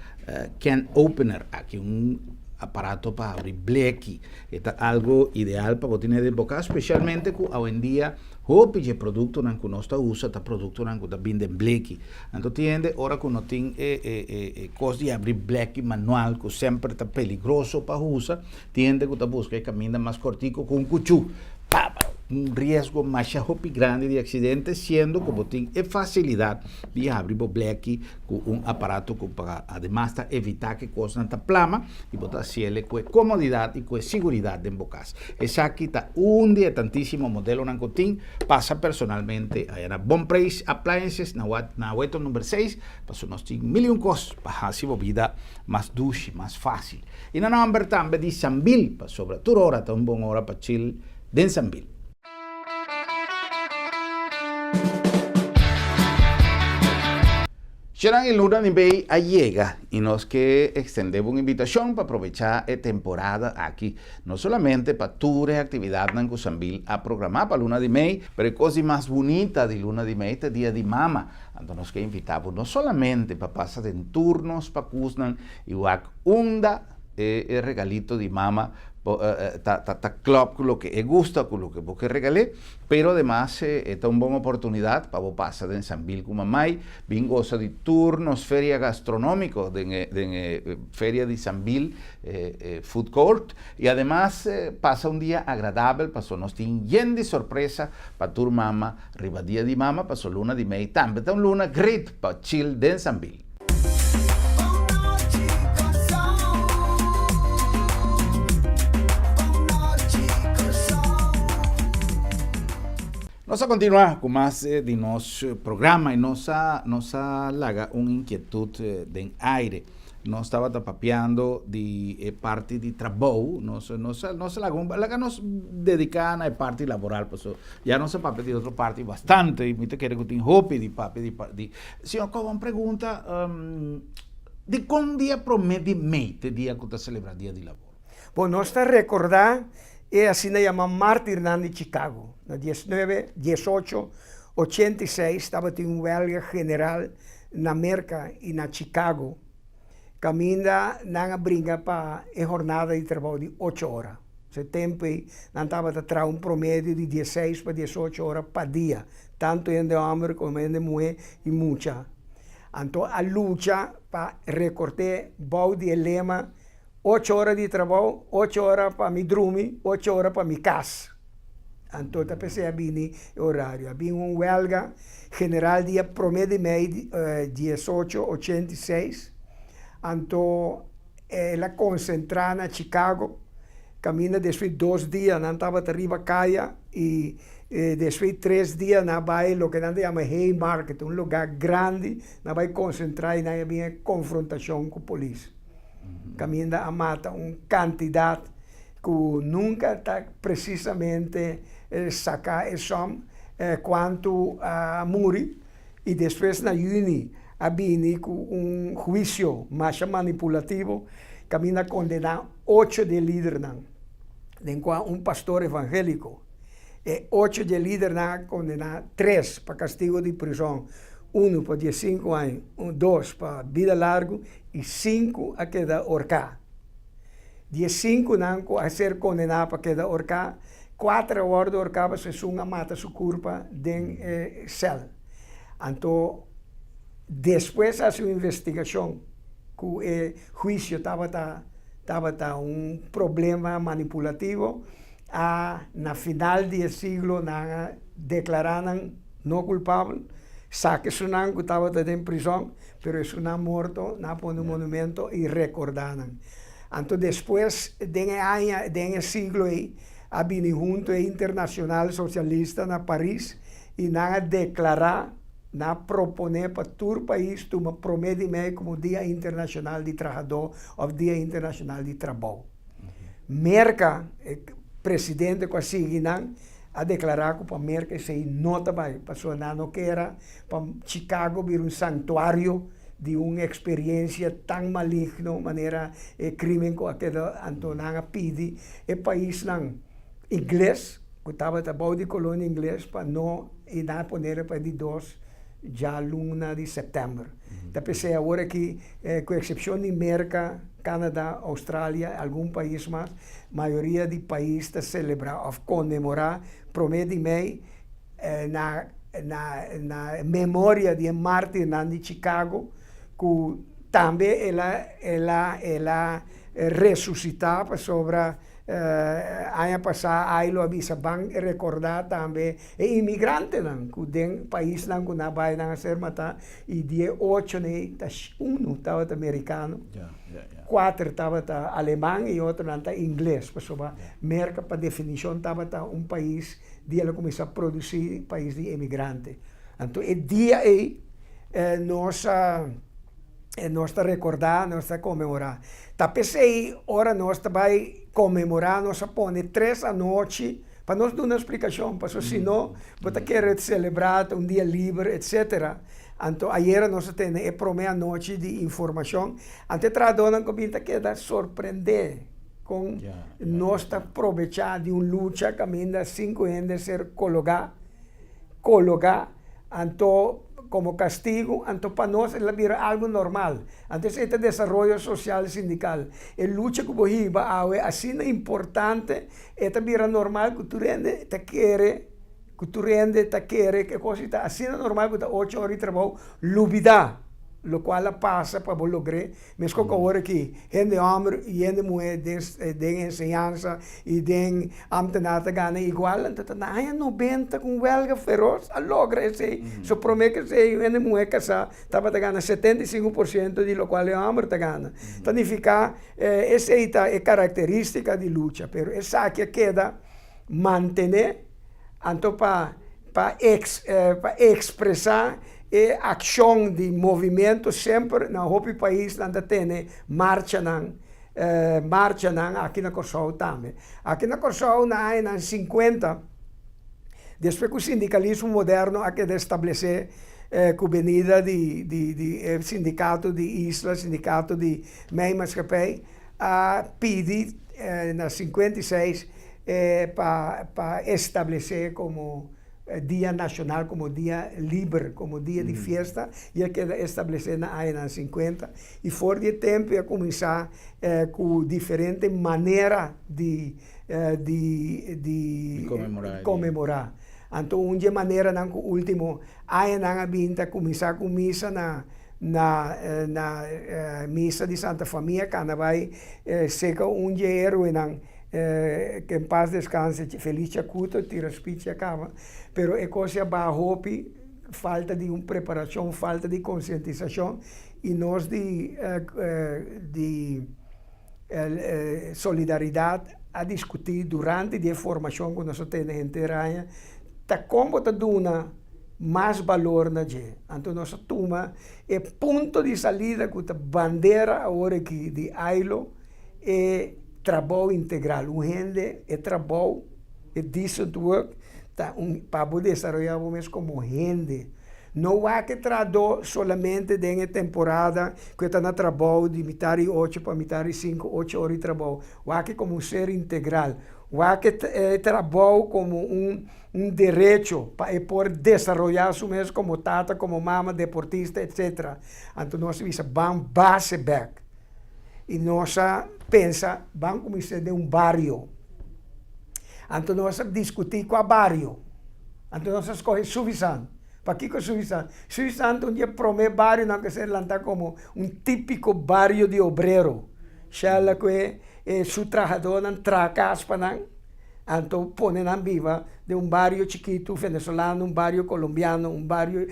can opener, aquí un aparato para abrir bleque. Esto es algo ideal para tener de boca, especialmente que hoy en día hopi de producto nan que nós usa, tá producto nan que tá vindo em bleque. Então tiende, ora que não tem coisa de abrir bleque manual, que sempre tá peligroso para usar, tiende que tá busca caminho mais cortico com um cuchu. Risco mais grande de acidente, sendo como tem a facilidade de abrir o bleque com aparato que para además evitar que coisas não plama e botar ele com comodidade e com segurança em bocas. Essa aqui está de tantíssimo modelo que tem, passa personalmente aí na Bom Preço Appliances, na Wetton número 6, para nós tem milhão coisas para a sua vida mais doce, mais fácil. E na number também de Sambil, para sobre toda hora, está boa hora para chill de Sambil. Será el Luna de Bay llega y nos que extendemos una invitación para aprovechar la temporada aquí, no solamente para toda actividad en Cusambil a programar para Luna de May, pero la cosa más bonita de Luna de May es el Día de Mama, donde nos que invitamos no solamente para pasar en turnos para Cusnan y unda el regalito de mama ta club con lo que gusta, con lo que vos regalé, pero además esta es una buena oportunidad para vos pasar en Sambil con mamá, bien goza de turnos, feria gastronómico, de feria de Sambil, food court, y además pasa un día agradable, pasó nos tiene lleno de sorpresa para tu mamá, arriba día de mama, pasó luna de May, también está un luna great para chill de Sambil. Vamos a continuar con más de nuestro programa y nos laga una inquietud de aire. Nos estaba tapapeando de parte de trabajo, nos dedicamos a parte laboral, pues ya no se pape de otra parte bastante, y me te quiere que te hopi de pape de señor, como pregunta, de quando dia promedio de dia que te celebra dia de labor? Bom, nós está recordar é assim na chama Mártir de Chicago, na 1886 estava tem huelga general na América e na Chicago, caminha na brinca para a jornada de trabalho de 8 horas. Esse tempo não estava a trazer promédio de 16 para 18 horas por dia, tanto em de homem como em de mulher e muita. Então a luta para recortar o lema 8 horas de trabalho, 8 horas para me dormir, 8 horas para me casa. Então, eu pensei abrir o horário. Havia uma huelga general dia promédio de mês, 1886. Então, ela concentrada na Chicago, caminha depois 2 dias, não estava arriba caia, e depois 3 dias, na vai, o que nós chamamos Haymarket, lugar grande, na vai concentrar e havia confrontação com a polícia. Caminha a mata uma quantidade que nunca está precisamente sacar esse som quanto a muri e depois na juni havia com juízo mais manipulativo, caminha a condenar 8 de líderes, de qual pastor evangélico, e 8 de líderes condenar 3 para castigo de prisão. 1 para 15 anos, 2 para vida larga e 5 a quedar ahorcado. 15 não a ser condenado para quedar ahorcado, 4 horas de ahorcado se uma mata sua culpa dentro da cela. Então, depois da sua investigação, que o juízo estava problema manipulativo, na final do século, declararam não culpável. Saque Sunan que estava em prisão, mas Sunan morto, na põe um monumento e recordaram. Então, depois de siglo aí, havia junto internacional socialista na Paris e na declarar, na proponer para todo o país uma promédio como Dia Internacional de Trabalhador ou Dia Internacional de Trabalho. Merca, presidente com a Siginan, a declarar que para América se nota bem, passou não que era para Chicago vir santuário de uma experiência tão maligna, maneira crime com aquela Antonanga pede, e país não inglês, que estava trabalhando de colônia inglês para não ir na poner para de 2 já luna de setembro. pensei agora que, com exceção de América, Canadá, Austrália, algum país mais, a maioria de países está celebrar ou comemorar, promete mei, na memória de Martin de Chicago, que também ela ressuscitava sobre ano passado, aí lo avisa bem recordar também imigrante não, que den país não que não vai não ser matar e dia 8 né, um estava americano, 4 estava alemão e outro não está inglês, pessoal, merca para definição estava um país de ela começar a produzir país de imigrante, então o dia aí nós recordar, nós comemorar. Tá pensei, ora nós vai comemorar, nós põe 3 à noite, para nós dar uma explicação, porque senão, você quer celebrar um dia livre, etc. Então, ayer nós temos a primeira noite de informação, ante tradona que pinta queda surpreender com nós aproveitar de uma luta que ainda 5 anos de ser colocar, então como castigo, então para nós ela vira algo normal. Antes este desarrollo social sindical, a lucha que você va assim é importante, esta vira normal que tu rende, te quer, que coisa está assim é normal que 8 horas de trabalho, lubida, lo qual passa para você lograr, mas que agora que gente homem e gente mulher den ensinança e den ambtenata gana igual, então na 90 com huelga feroz, a logra esse, so promete que se gente mulher casar, estava ganhando 75% de lo qual é homem está ganhando. Significa essa é característica de luta, pero essa que queda manter, então para expressar a ação de movimento sempre na hopi país ainda tem marcha aqui na Kosovo também. Aqui na Kosovo na anos 50, depois que o sindicalismo moderno aqui de estabelecer com a venida de sindicato de Isla, sindicato de Meimaskapei, pedi na 56 para estabelecer como Dia Nacional, como dia livre, como dia de festa, e que estabelecer na ANA 50. E fora de tempo, ia começar com diferente maneira de comemorar. Então, uma maneira, não, o último, ANA vinha começar com missa na missa de Santa Família, que vai ser um dia que em paz descanse, feliz chacuto, tira speech e acaba. Pero é coisa barrope, falta de uma preparação, falta de conscientização e nós de solidariedade a discutir durante a formação que nós temos inteira, tá como tá dando mais valor na gente. Então nós toma o ponto de saída que a bandeira agora aqui de AILO é trabalho integral, gente é trabalho, é decent work, para poder desarrollar como gente. Não há que trabalhar solamente em temporada que está no trabalho de metade 8 para metade 5, 8 horas de trabalho. Há que como ser integral. Há que trabalhar como um direito para poder desarrollar su mesmo como tata, como mama, deportista, etc. Então nós vamos base back. E nós pensa, vamos começar de um bairro. Então nós discutir com o bairro. Então nós escolhemos Suvisan. Para que é Suvisan? Suvisan é um primeiro bairro não que se lanta como um típico bairro de obreiro. Xela que su trabajador não tracas para não. Então põe na viva de um bairro chiquito venezolano, um bairro colombiano, um bairro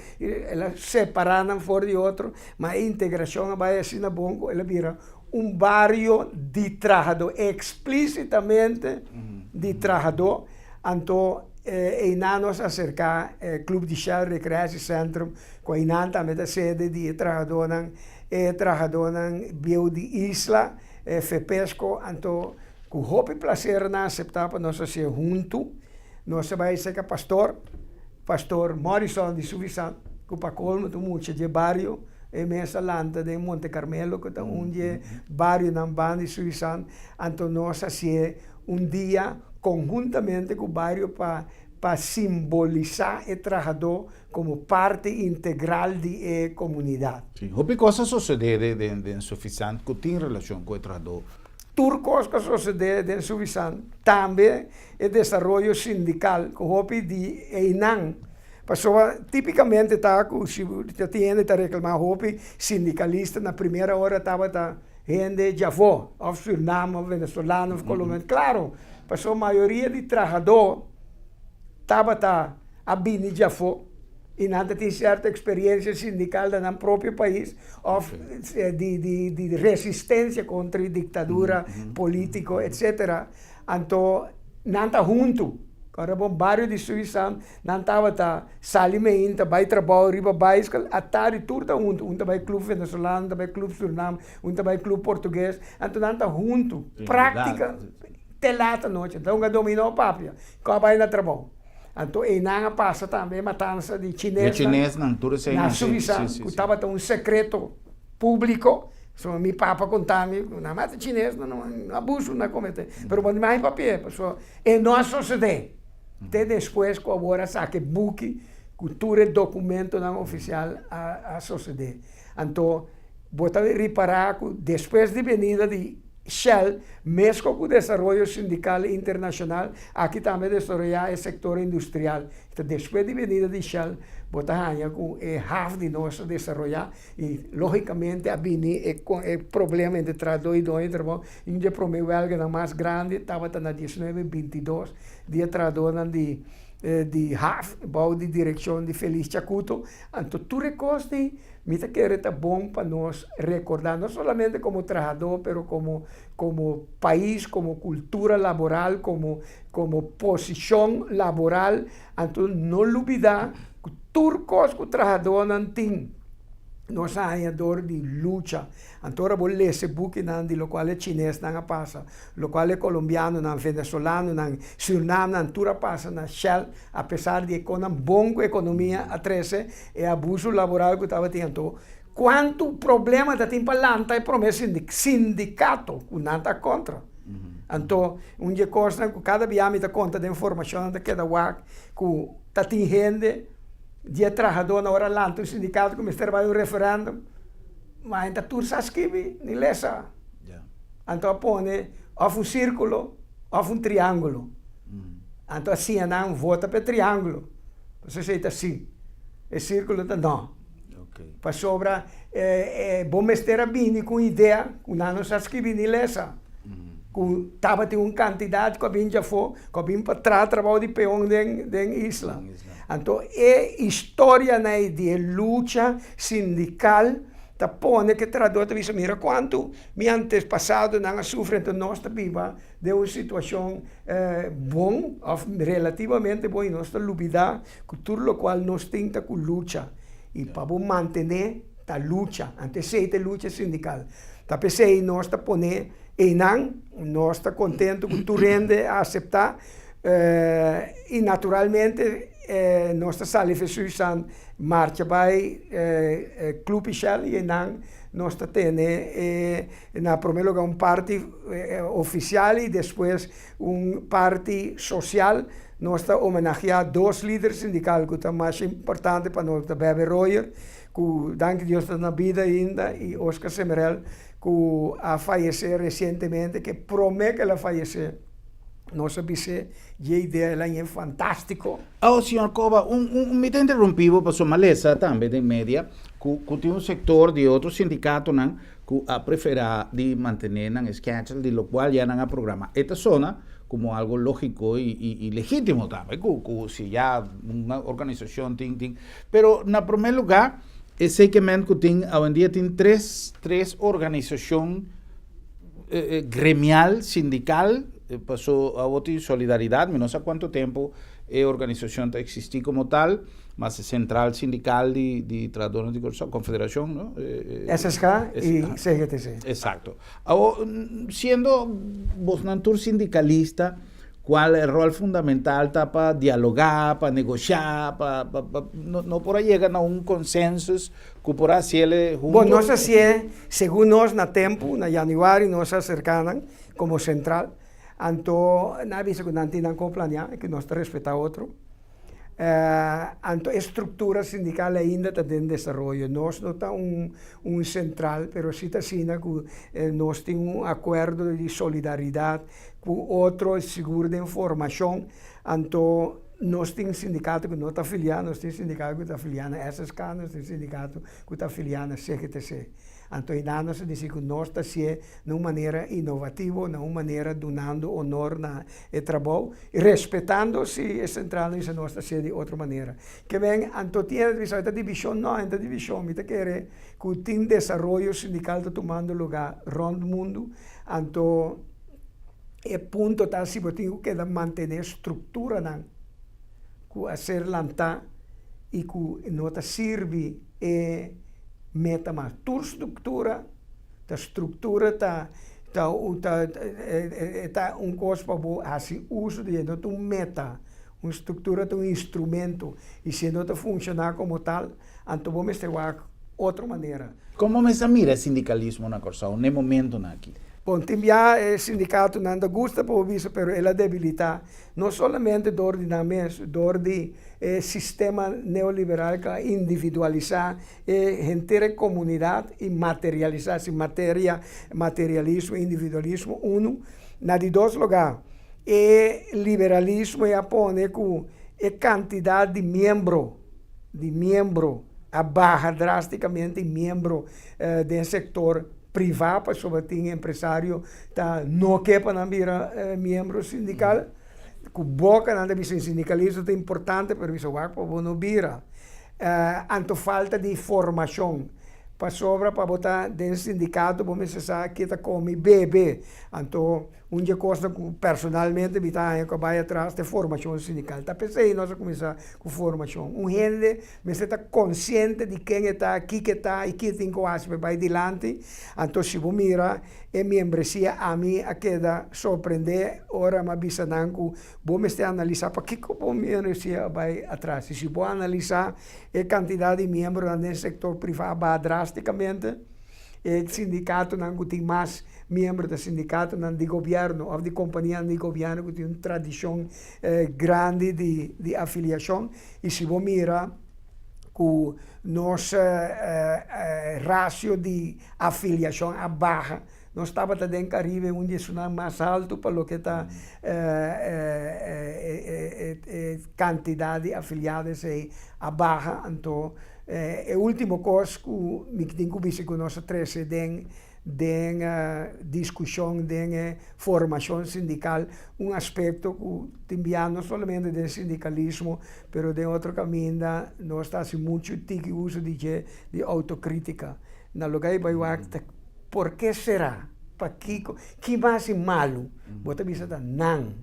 separado fora de outro, mas a integração vai assim na bom, ela vira um bairro de trabajador, explicitamente de trabajador. Então, e nós acercar Clube de Chá, Recreação Centro, com a também a sede de trabajador, bio de Isla, FEPESCO, então, com o prazer na aceitar para nós ser junto, nós vai ser que pastor Morrison de Suvisan, que para colmo do muito de bairro, e mesa lanta de Monte Carmelo, que está bairro na banda de Suvisan, então nós assim dia conjuntamente com o bairro para para simbolizar el trabajador como parte integral de la comunidad. Sim. O que coisa sucede de suficiente que tem relação com o trabalhador? Turcos que sucede en Suiza, también el desarrollo sindical, que de Einan. Pessoa tipicamente está com se tiene que reclamar hopi sindicalista na primeira hora estava gente de avó, ou Suriname, ou venezuelano, ou colombiano. Claro, pessoa a maioria de trabalhador estava a bini de avó e nada tem certa experiência sindical no próprio país ou de resistência contra a ditadura política, etc. Então, nada junto. Agora, bom, bairro de Suíça, não estava salimento, vai trabalhar, riba vai, a tarde tudo junto, vai clube venezuelano, vai clube Suriname, vai clube português, então não está junto, prática, telata noite, então dominou papia, que vai na trabalho. Então, e não passa também matança de chinês, na Suíça, que estava secreto público. So, mi papa contava-me, na mata chinesa, não abuso, não comete. Mas quando mais papel, pessoal, e não sucede. Até depois, que agora saque book, cultura e documento não oficial a suceder. Então, bota reparar que depois de venida de Shell, mesmo com o desenvolvimento sindical internacional, aqui também desenvolver o setor industrial. Então, depois de venida de Shell, bota ganha com half de nosso desenvolver e, logicamente, a bini é problema entre trabalhador e dono, e um promeio algo mais grande, estava na 1922, dia trabalhador de half, bom de direção de Feliz Chacuto. Então, tu recoste, me quer é bom para nós recordar, não somente como trabalhador, mas como país, como cultura laboral, como posição laboral. Então, não olvidar que turcos que o trabalhador não tem. Nós somos de luta. Então, vou ler esse book, de lo qual é chinês, não passa, lo qual é colombiano, não venezuelano, não Suriname, não tudo passa na Shell, apesar de que uma boa economia a 13 é abuso laboral que estava tendo. Quanto problema tem para lá, é promessa sindicato, que não está contra. Então, uma coisa que cada dia me dá conta da informação que da WAC, que está tem gente dia trabalhador na hora lá, o sindicato começou a trabalhar um referendo, mas ainda tudo se escreve, nem lesa. Então, põe ou um círculo ou um triângulo. Então, assim, não vota para triângulo. Você sei assim. O círculo está não. Para sobra, bom mestre bem com ideia, que não se escreve nem lesa. Que estava tendo uma quantidade que a já foi, que para trás trabalho de peão da isla. Então, é história de luta sindical, tá põe que tradutor diz, mira quanto me antes passado não sofrem, então nós viva de uma situação bom, relativamente boa, e nós lubida, que tudo o qual nós tenta com luta, e para manter a luta, antecede a luta sindical. Tá pensei, nós tá põe, e não, nós tá contente que tu rende a aceitar, e naturalmente, nossa sala de Suíça marcha vai Clube Shell e não nós temos na primeiro lugar parte oficial e depois parte social. Nós homenagear dois líderes sindicais que são mais importantes para nós, Bebe Royer, que danke Deus na vida ainda, e Oscar Semerel, que a faleceu recentemente, que promete que ela falecer. Nossa vice, a ideia é fantástico. Oh, senhor Cova, me interrompivo para sua maleza também de média, que tem um setor de outro sindicato que a preferir de manter na schedule, de lo qual já não há programa. Esta zona como algo lógico y legítimo também, que se já uma organização tem. Pero, na primeiro lugar, esse segmento que tem, hoje em dia, tem três organizações gremial, sindical, passou a outra solidariedade, não sei quanto tempo a organização está existir como tal, mas a central sindical de trabalhadores de confederação, não? SSK e CGTC. Exato. Sendo vos natur sindicalista, qual é o rol fundamental para dialogar, para negociar, não por aí chegar a consenso que por aí ele junto. Bom, nós assim segundo nós na tempo, na januário, nós acercamos como central. Então, na vez que não tem como planear, que nós respeitamos outro, Anto estrutura sindical ainda está em desenvolvimento. Nós não está central, pero sim está assim que nós temos acordo de solidariedade com outros seguros de informação. Anto nós temos sindicato que não está afiliado, nós temos sindicato que está afiliado na SSK, nós temos sindicato que está afiliado na CGTC. Então, nós diz que nós estamos de uma maneira inovativa, de uma maneira donando honor na trabalho, e respeitando se é central, e se nós estamos de outra maneira. Que vem, então, tem a divisão, não, a divisão, me quer que o time de desenvolvimento sindical está tomando lugar rondo o mundo, então, o ponto está se você tem que manter a estrutura, que a ser lançada, e que não serve meta mais. Tua estrutura está coisa para fazer uso de não tem meta, uma estrutura tem instrumento e se não está funcionar como tal, então vamos ter outra maneira. Como você mira o sindicalismo na Corsão, no momento aqui? Bom, tem já sindicato não gosta por isso, mas ela debilita não somente do ordenamento, do sistema neoliberal que individualizar a inteira comunidade e materializar se materialismo e individualismo na de dois lugares. E liberalismo é pone com a quantidade de membro abaixa drasticamente membro do setor privado, para sobretudo empresário não quer para virar membro sindical. Com boca na visão sindicalista é importante, mas isso vai para não vira. Anto falta de formação. Para sobra para botar dentro do sindicato, vamos pensar que está como bebê. Então, uma coisa que personalmente que vai atrás da formação sindical. Tá pensei nós começar com formação. Gente, mas está consciente de quem está, aqui que está e que tem que fazer para adiante. Então, se você mira, a membresia a mim a queda surpreender, ora mas bisa nanku, vamos analisar para que a membresia vai atrás. Se você analisar a quantidade de membros no setor privado vai drasticamente, o sindicato não tem mais membros do sindicato não de governo ou de companhia de governo que tem uma tradição grande de afiliação e se você mira que nosso ratio de afiliação é baixa. Nós estava também em Caribe, onde é mais alto para o que está quantidade de afiliados é baixa. Então, a última coisa que me tenho visto com nós três de discussão, de formação sindical, um aspecto que tem não somente do sindicalismo, mas de outro caminho, nós estamos muito tique uso de autocrítica. Na lugar vai por que será? Para que mais é malo? Você pensa não.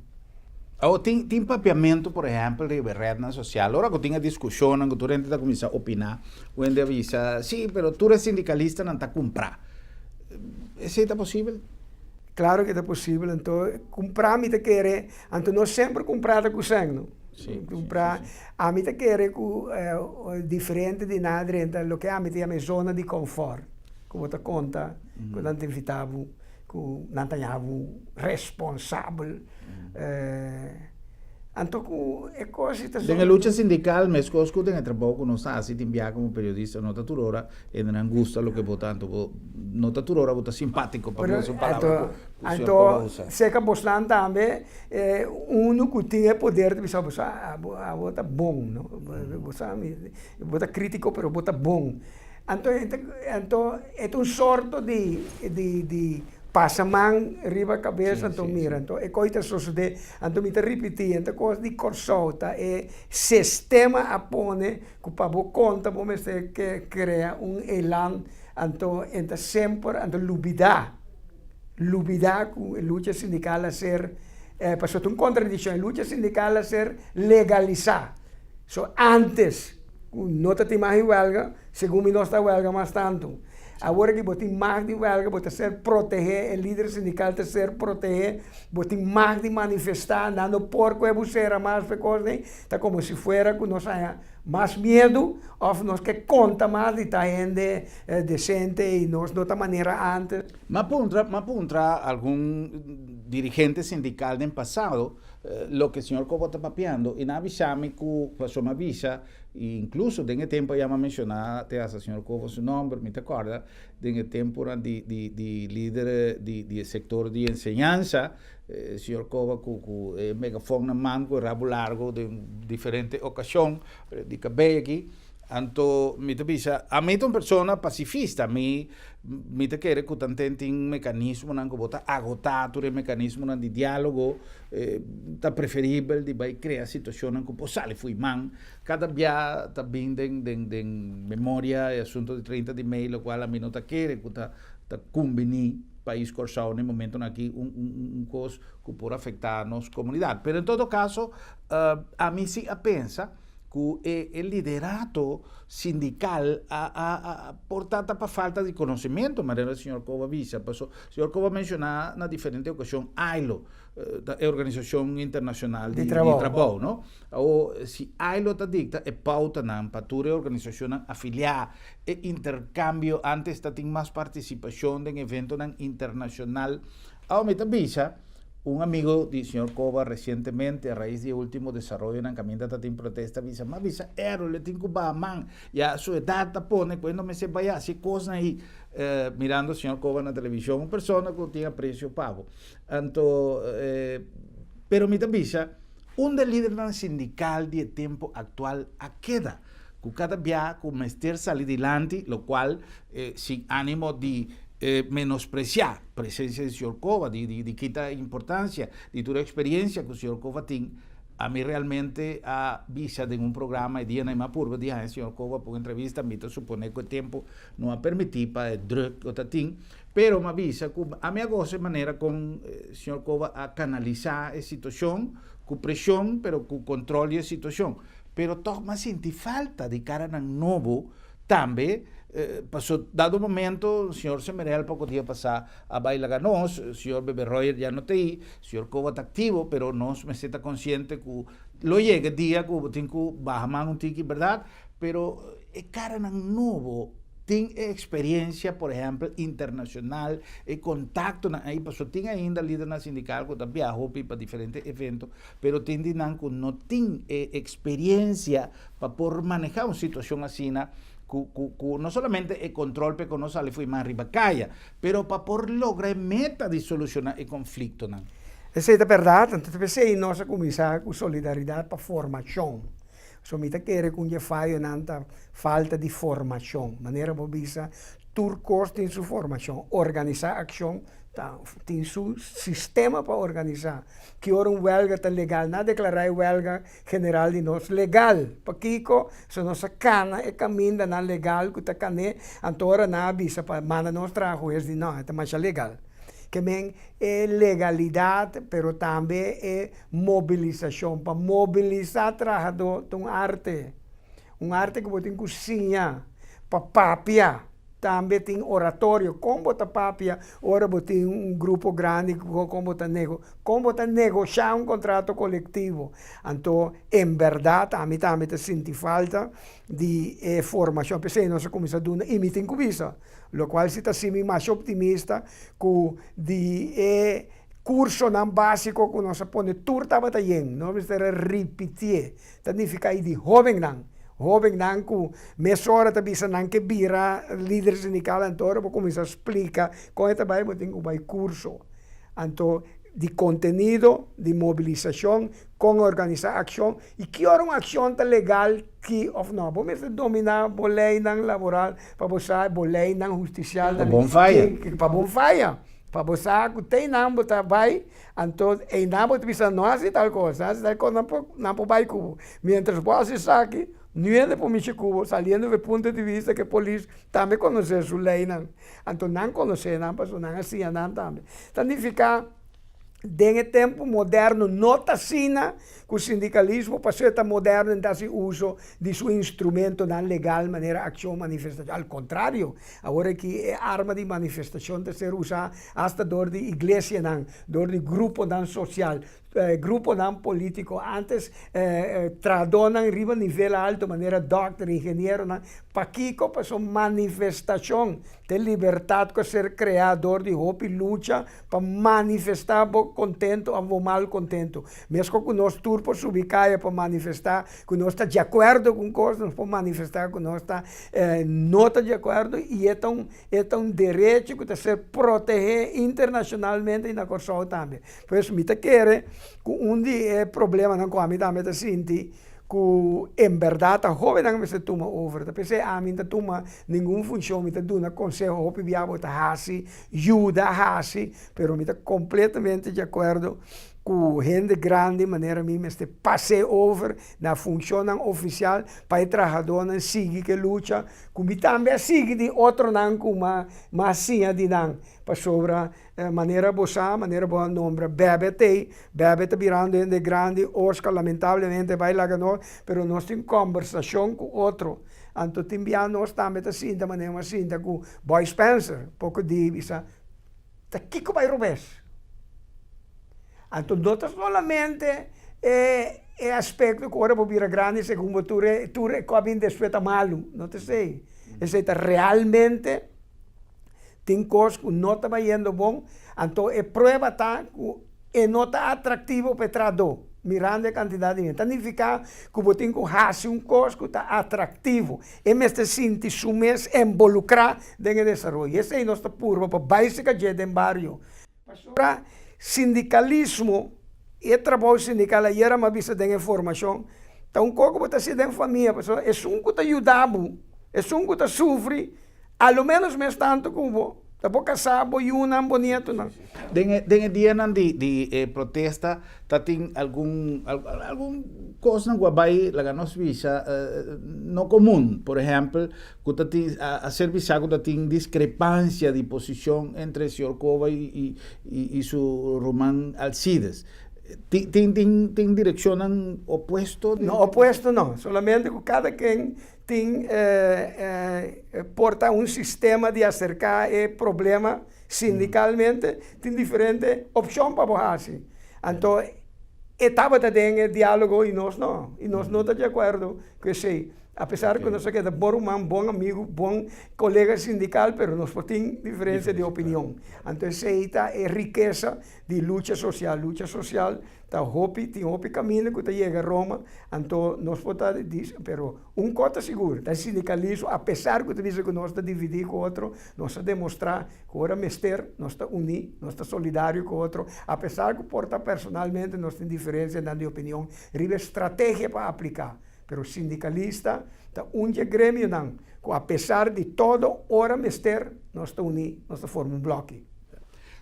Tem papeamento, por exemplo, de rede social. Agora que tem discussão, que tu gente está começando a opinar, o gente avisa, sim, mas tu és sindicalista, não está a comprar. Isso é possível? Claro que é possível. Então, comprar, me quer, então nós sempre compramos com sangue. Comprar, a mim quer diferente de nada, então, o que a mim chama zona de conforto. Que você conta, que não tem invitado, que não tem responsável. Então, é coisa que na luta sindical, mas coisas que tem trabalho que nós assim enviar como periodista, não está toda hora, e não gosta do que votanto, não está toda hora, está simpático para usar palavra. Então, se que você também, que tem poder de pensar, você bom, não? Você crítico, mas você bom. Então, é sorte de passaman riba a cabeça, então mira, então é coisa sucede, então me repetir, então coisa de corsolta, é sistema apone que para conta, vamos ter que criar elan, então sempre, então lubida com a luta sindical a ser, passou uma contradição, a luta sindical a ser legalizar. So antes, não tem mais huelga, segundo nós está huelga mais tanto. Agora que você tem mais de huelga, você ser proteger, o líder sindical te ser proteger, você tem mais de manifestar, dando porco e buceira mais coisa, está como se fuera que nós haya mais medo, ou nós que conta mais de estar gente decente e nós de outra maneira antes. Mas para entrar algum dirigente sindical no passado, lo que el señor Cobo está papeando, y na avisame que pasó una visa, e incluso en el tiempo ya me mencionaba, te hace el señor Cobo su nombre, me te acuerdas, en el tiempo de líder del sector de enseñanza, el señor Cobo que megafón na mango, rabo largo, de diferentes ocasiones, de cabello aquí. Anto, mi te bisa, a mí es una persona pacifista, a mí te quiere que tanto un mecanismo nan que bota agotado, un mecanismo nan de diálogo, ta preferible de vai crear situaciones que posale fui man, cada día ta bien den memoria e asunto de 30 de mail, lo cual a mí no te quiere que ta combini país corsado en el momento aquí un cos que puede afectar a nuestra comunidad. Pero en todo caso, a mí sí pensa que el liderato sindical por tanta falta de conocimiento, manera el señor Cobo avisa, el señor Cobo mencionaba en diferentes ocasiones ILO, la Organización Internacional de Trabajo, ¿no? O si ILO te dicta, es pauta para tu organización afiliada, e intercambio antes de tener más participación en eventos internacional, ahora me avisa. Un amigo del señor Cobo recientemente, a raíz del último desarrollo en la caminata de protesta, dice, ma visa, le tengo man, ya su edad te pone, cuando me se vaya, así cosas ahí, mirando al señor Cobo en la televisión, una persona que tiene precio pago. Pero mi visa, un del líder sindical de tiempo actual queda, que cada día con mester salir adelante, lo cual, sin ánimo de menospreciar presencia del señor Cobo, de quitar importancia, de toda experiencia que el señor Cobo tiene, a mí realmente a visa de un programa de día en Mapurba, dije, el señor Cobo, por entrevista, me supone que el tiempo no ha permitido para el drug o tatín, pero me avisa que a mí hago de manera con el señor Cobo a canalizar la situación, con presión, pero con control de la situación. Pero todo más siente falta de cara a nuevo, también, pasó, dado un momento, el señor Semerel poco día pasar a bailar ganos, el señor Bebe Royer ya no te ahí, el señor Cobo está activo, pero no me sienta consciente que lo llega el día que tengo baja mano un tiki, ¿verdad? Pero es cara en nuevo, tiene experiencia, por ejemplo, internacional, contacto, ahí pasó, tiene ainda líder sindical que también viajó para diferentes eventos, pero tiene que no tiene experiencia para poder manejar una situación así, no solamente el control que no sale fue más arriba calla, pero para poder lograr meta de solucionar el conflicto. Esa es verdade, então pensei nós começar com solidariedade para formação. Somita querer com je fai nanta falta de formação, maneira bobisa turcos tem sua formação, organizar ação, tem seu sistema para organizar. Que ora huelga está legal, não declarar huelga general de nós legal. Para Kiko, se nossa cana é caminho não legal, que está cané, antora na avisa para mandar nós trabalhos de não, é mais legal. Que é legalidade, pero também é mobilização, para mobilizar trabalhador de uma arte que tem cozinha, para papia. Também tem oratório, como está papia, ora tem grupo grande, como está negociar contrato coletivo. Então, em verdade, a mim também sinto falta de formação. Pensei, nós começamos a dar e tem cubisa, o qual se está sendo mais optimista que de curso não básico que nós põe turta batalhão, não precisa repetir, significa aí de jovem não. Jovem não que meia hora também se não que vira líder sindical então para começar a explicar como é que vai tem um curso então de conteúdo de mobilização com organizar ação e que hora uma ação tá legal que of não vamos dominar a lei não laboral para você a lei não justicial para bom faia para você que tem não botar vai então em não botar bisa não assim tal coisa não vai cubo mientras você sabe não é por mim Cuba, saliendo do ponto de vista que a polícia também conhece sua lei, não. Então não conhece, não, passou não assim, não também. Significa, dentro do tempo moderno, não está assim, que o sindicalismo passou a estar moderno em esse uso de seu instrumento não legal, maneira ação, manifestação. Ao contrário, agora que a arma de manifestação está ser usada até dor de igreja, não, dor de grupo não social. grupo não político antes tradonan arriba nível alto, maneira doctor, engenheiro, para aqui para sua manifestação de liberdade que ser criador de roupa e luta para manifestar contento ou mal contento. Mesmo que nós turpo subicaia para manifestar que nós está de acordo com coisas, nós podemos manifestar que nós está não está de acordo e é um direito que está ser proteger internacionalmente e na Corsol também. Por isso, me quer que problema não com a mim também sinti que em verdade a jovem não me se toma over. Da pensei a mim não toma nenhuma função, me dá um conselho, hope viabo tá hasi, ajuda hasi, pero me está completamente de acordo com gente grande maneira mim me passe over na função oficial para o trabalhador siga que luta, como também siga de outro não com uma sim de não para sobre maneira boa, maneira boa nome bebe te virando de grande Oscar lamentavelmente vai lá ganhar, pero nós temos conversação com outro. Anto timbiano nós também tá assim da maneira assim da com Boy Spencer, pouco de bisa, tá Kiko vai Rubens. Anto não solamente é aspecto que agora vou vir grande segundo tu recobem despeita malo, não te sei. É realmente tem coisas que não está indo bom, então é prova tá que não está atrativo para trador. Mirando a quantidade de gente. Significa que você tem que fazer coisa que está atrativo. E me se sente sumes involucrar no desenvolvimento. Esse é o nosso puro para básica de barrio. Para sindicalismo, e trabalho sindical, aí era uma vista de informação. Então, como você se tem família, é um que te ajudamos, é um que te sofre, ao menos mais tanto como tá boca sabo e um bonito não. Den dia de protesta, tá tem algum coisa na Guabai, lá nos visa não comum, por exemplo, que tá tem a serviço que tá tem discrepância de posição entre o Sr. Cova e o Román Alcides. Tem direção opuesto? Não, opuesto não, solamente que cada quem tem porta um sistema de acercar o problema sindicalmente, tem diferente opção para fazer. Então, etapa de diálogo e nós não estamos de acordo que sei. Apesar que nós somos bom amigo, bom colega sindical, mas nós temos diferença de opinião. Então, essa é a riqueza de luta social. Luta social, tem hopi caminho que chega a Roma, então nós podemos dizer, mas coisa seguro, o sindicalismo, apesar que diz que nós estamos divididos com o outro, nós estamos demonstrar que agora mester, nós estamos unidos, nós estamos solidários com o outro, apesar que porta personalmente nós temos diferença de opinião, riba estratégia para aplicar. Pero sindicalista, grêmio não. Apesar de todo, hora mester, nós estamos unidos, nós formamos bloco.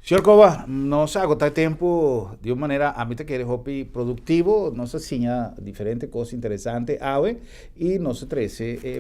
Sr. Cova, nós agora tempo de uma maneira, a mim quer hobby produtivo, nós assinha diferentes coisas interessantes, e nós traz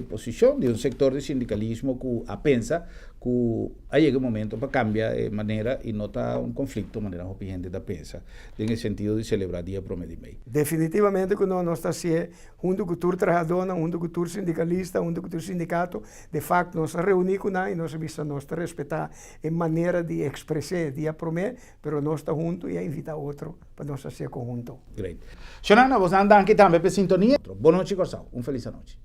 posição de sector de sindicalismo que a pensa que aí chega momento para cambiar de maneira e não está conflito de maneira que a gente da pensa, no sentido de celebrar dia promedio meio. Definitivamente que nós está se junto com o trabalhador, junto com o sindicalista, junto com o sindicato, de facto nós reunimos e nós visa nós respeitar a maneira de expressar dia promedio, pero nós está junto e invita outro para nós ser conjunto. Great. Xonana, vos andan aqui também para sintonia. Boa noite, Corsal. Feliz noite.